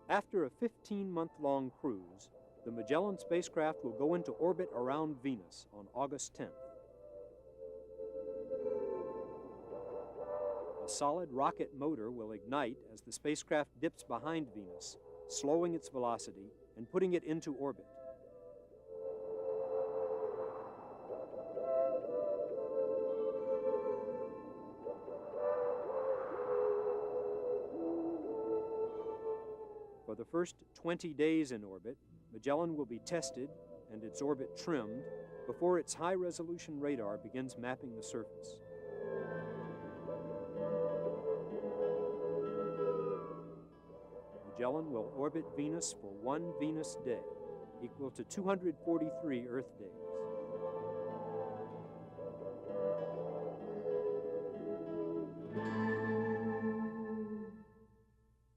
After a 15-month-long cruise, the Magellan spacecraft will go into orbit around Venus on August 10th. A solid rocket motor will ignite as the spacecraft dips behind Venus, slowing its velocity and putting it into orbit. For the first 20 days in orbit, Magellan will be tested and its orbit trimmed before its high-resolution radar begins mapping the surface. Magellan will orbit Venus for one Venus day, equal to 243 Earth days.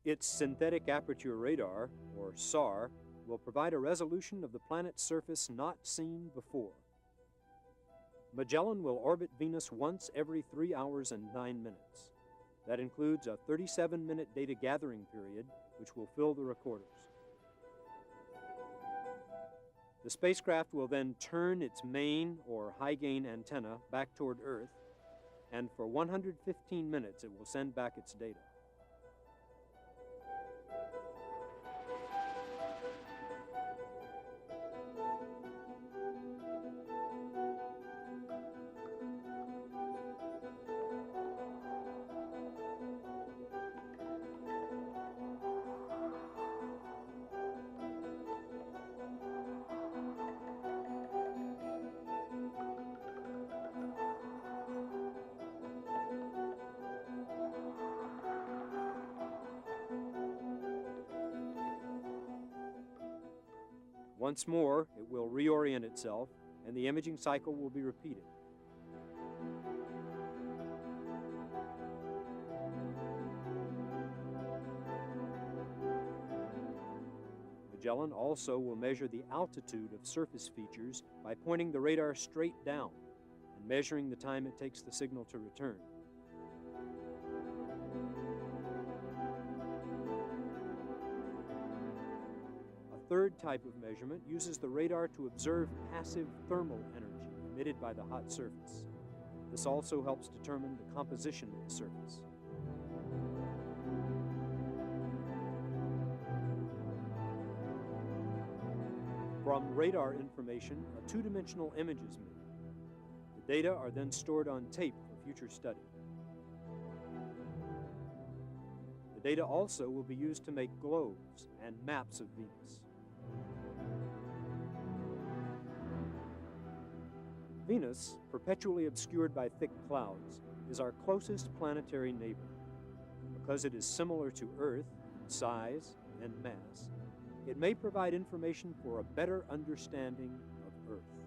Its synthetic aperture radar, or SAR, will provide a resolution of the planet's surface not seen before. Magellan will orbit Venus once every 3 hours and 9 minutes. That includes a 37-minute data gathering period, which will fill the recorders. The spacecraft will then turn its main or high-gain antenna back toward Earth, and for 115 minutes it will send back its data. Once more, it will reorient itself, and the imaging cycle will be repeated. Magellan also will measure the altitude of surface features by pointing the radar straight down and measuring the time it takes the signal to return. Third type of measurement uses the radar to observe passive thermal energy emitted by the hot surface. This also helps determine the composition of the surface. From radar information, a two-dimensional image is made. The data are then stored on tape for future study. The data also will be used to make globes and maps of Venus. Venus, perpetually obscured by thick clouds, is our closest planetary neighbor. Because it is similar to Earth in size and mass, it may provide information for a better understanding of Earth.